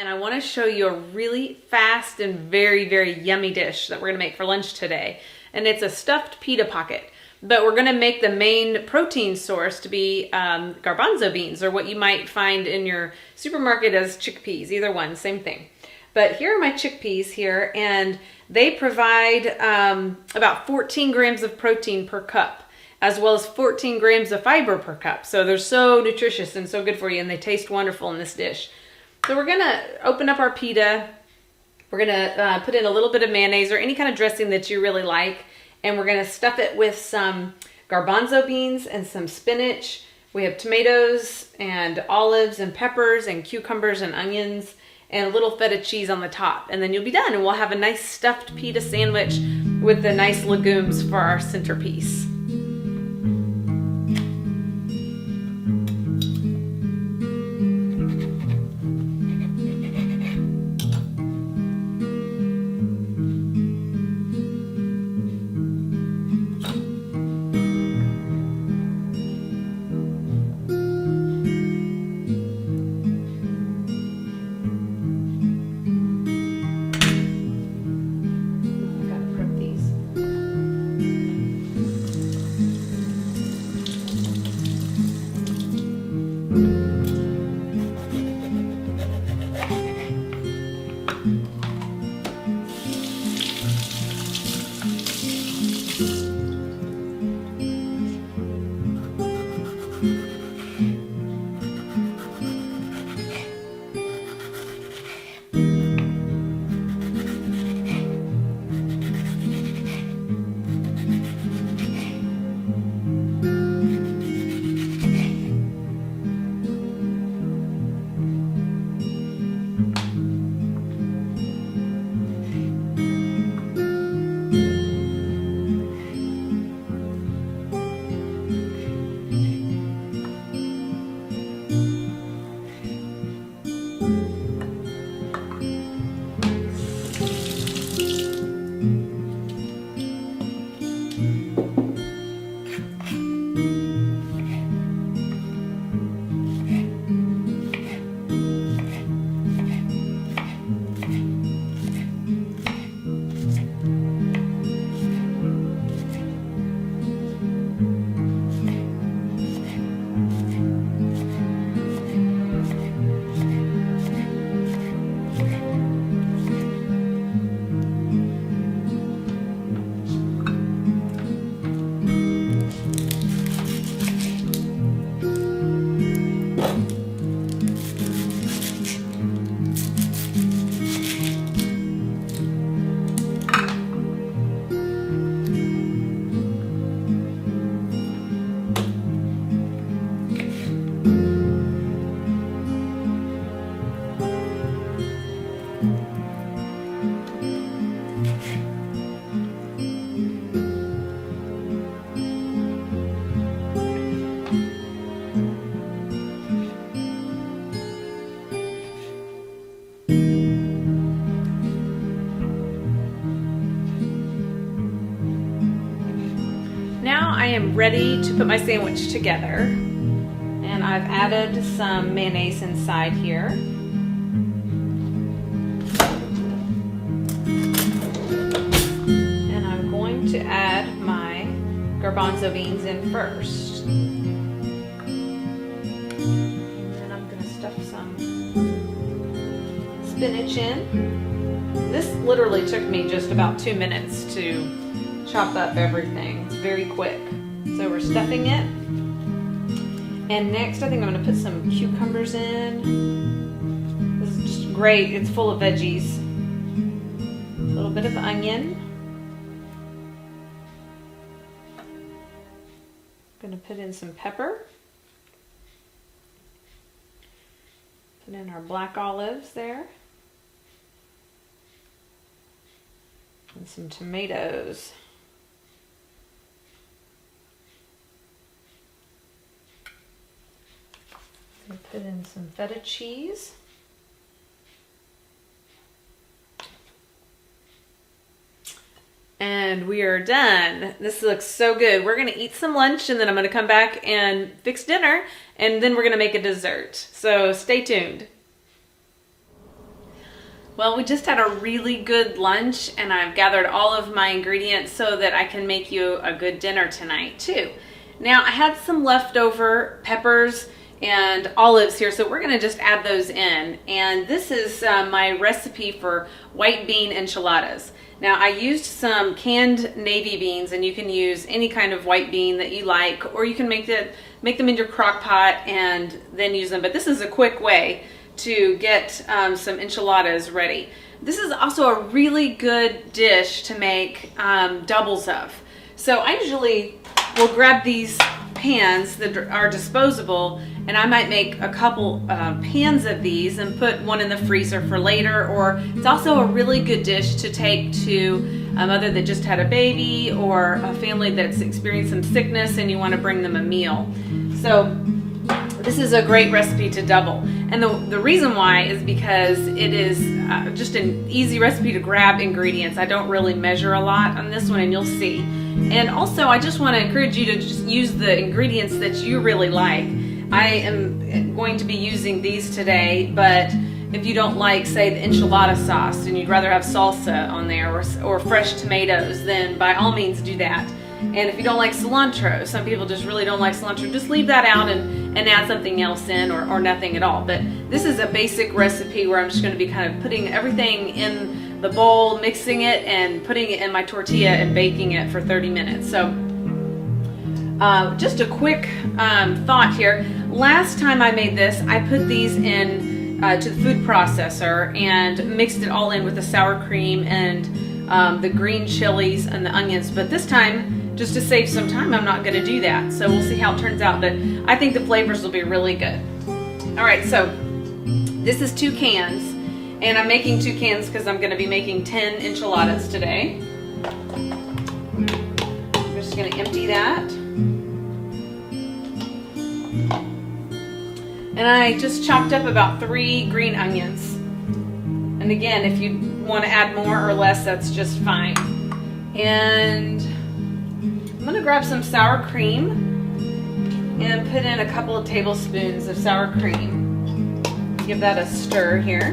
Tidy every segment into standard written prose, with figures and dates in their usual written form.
And I want to show you a really fast and very, very yummy dish that we're going to make for lunch today. And it's a stuffed pita pocket. But we're going to make the main protein source to be garbanzo beans, or what you might find in your supermarket as chickpeas. Either one, same thing. But here are my chickpeas here, and they provide about 14 grams of protein per cup, as well as 14 grams of fiber per cup. So they're so nutritious and so good for you, and they taste wonderful in this dish. So we're gonna open up our pita. We're gonna put in a little bit of mayonnaise or any kind of dressing that you really like, and we're gonna stuff it with some garbanzo beans and some spinach. We have tomatoes and olives and peppers and cucumbers and onions and a little feta cheese on the top. And then you'll be done, and we'll have a nice stuffed pita sandwich with the nice legumes for our centerpiece. Now I am ready to put my sandwich together, and I've added some mayonnaise inside here. And I'm going to add my garbanzo beans in first. And I'm going to stuff some spinach in. This literally took me just about 2 minutes to chop up everything. It's very quick. So we're stuffing it. And next I think I'm going to put some cucumbers in. This is just great. It's full of veggies. A little bit of onion. I'm going to put in some pepper. Put in our black olives there. And some tomatoes. And put in some feta cheese. And we are done. This looks so good. We're gonna eat some lunch, and then I'm gonna come back and fix dinner, and then we're gonna make a dessert. So stay tuned. Well, we just had a really good lunch and I've gathered all of my ingredients so that I can make you a good dinner tonight too. Now I had some leftover peppers and olives here, so we're gonna just add those in. And this is my recipe for white bean enchiladas. Now I used some canned navy beans, and you can use any kind of white bean that you like, or you can make them in your crock pot and then use them. But this is a quick way to get some enchiladas ready. This is also a really good dish to make doubles of. So I usually will grab these pans that are disposable, and I might make a couple pans of these and put one in the freezer for later. Or it's also a really good dish to take to a mother that just had a baby, or a family that's experienced some sickness and you want to bring them a meal. So this is a great recipe to double. And the reason why is because it is just an easy recipe to grab ingredients. I don't really measure a lot on this one, and you'll see. And also, I just want to encourage you to just use the ingredients that you really like. I am going to be using these today, but if you don't like, say, the enchilada sauce and you'd rather have salsa on there, or fresh tomatoes, then by all means do that. And if you don't like cilantro, some people just really don't like cilantro, just leave that out and add something else in, or nothing at all. But this is a basic recipe where I'm just going to be kind of putting everything in the bowl, mixing it, and putting it in my tortilla and baking it for 30 minutes. So just a quick thought here. Last time I made this, I put these in to the food processor and mixed it all in with the sour cream and the green chilies and the onions. But this time, just to save some time, I'm not going to do that. So we'll see how it turns out, but I think the flavors will be really good. All right, so this is 2 cans, and I'm making 2 cans because I'm going to be making 10 enchiladas today. I'm just going to empty that. And I just chopped up about 3 green onions. And again, if you want to add more or less, that's just fine. And I'm going to grab some sour cream and put in a couple of tablespoons of sour cream. Give that a stir here.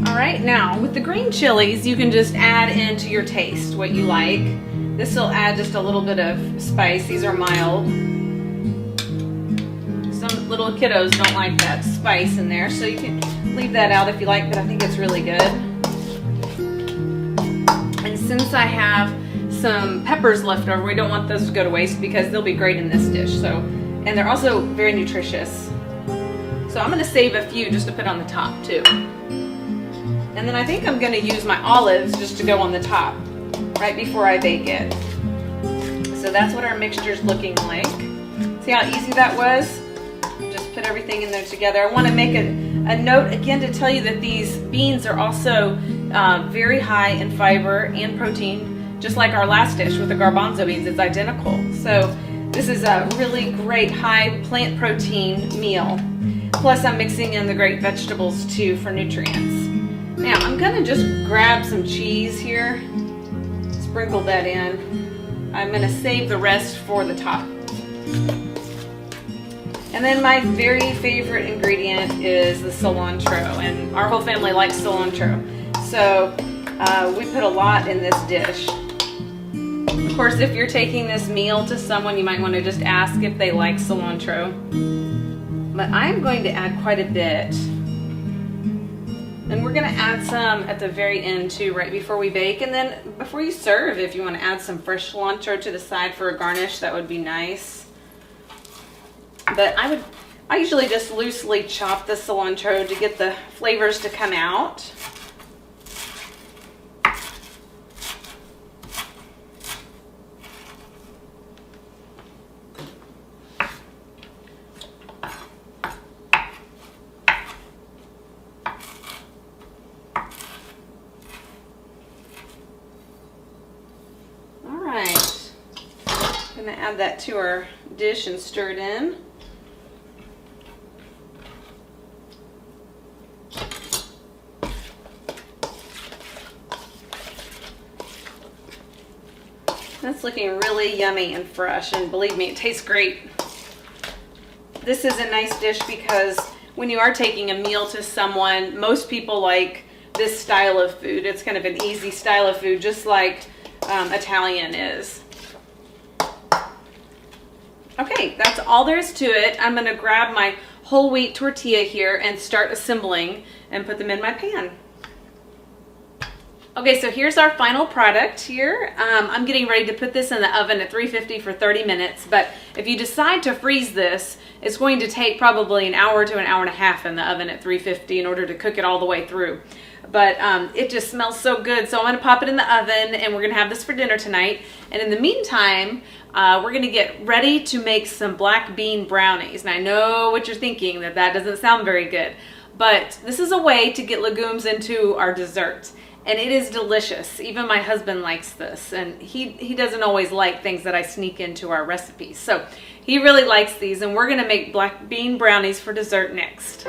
Alright, now with the green chilies, you can just add into your taste what you like. This will add just a little bit of spice. These are mild. Some little kiddos don't like that spice in there, so you can leave that out if you like, but I think it's really good. And since I have some peppers left over, we don't want those to go to waste because they'll be great in this dish. So, and they're also very nutritious. So I'm going to save a few just to put on the top too. And then I think I'm going to use my olives just to go on the top right before I bake it. So that's what our mixture's looking like. See how easy that was? Just put everything in there together. I want to make a note again to tell you that these beans are also very high in fiber and protein, just like our last dish with the garbanzo beans. It's identical. So this is a really great high plant protein meal. Plus I'm mixing in the great vegetables too for nutrients. Now I'm going to just grab some cheese here, sprinkle that in. I'm going to save the rest for the top. And then my very favorite ingredient is the cilantro, and our whole family likes cilantro. So we put a lot in this dish. Of course, if you're taking this meal to someone, you might want to just ask if they like cilantro. But I'm going to add quite a bit. And we're going to add some at the very end too, right before we bake. And then before you serve, if you want to add some fresh cilantro to the side for a garnish, that would be nice. But I usually just loosely chop the cilantro to get the flavors to come out. Alright, I'm going to add that to our dish and stir it in. That's looking really yummy and fresh, and believe me, it tastes great. this is a nice dish because when you are taking a meal to someone, most people like this style of food. It's kind of an easy style of food, just like Italian is. Okay, that's all there is to it. I'm gonna grab my whole wheat tortilla here and start assembling and put them in my pan. Okay, so here's our final product here. I'm getting ready to put this in the oven at 350 for 30 minutes, but if you decide to freeze this, it's going to take probably an hour to an hour and a half in the oven at 350 in order to cook it all the way through. But it just smells so good, so I'm gonna pop it in the oven and we're gonna have this for dinner tonight. And in the meantime, we're gonna get ready to make some black bean brownies. And I know what you're thinking, that doesn't sound very good, but this is a way to get legumes into our dessert. And it is delicious. Even my husband likes this, and he doesn't always like things that I sneak into our recipes. So he really likes these, and we're gonna make black bean brownies for dessert next.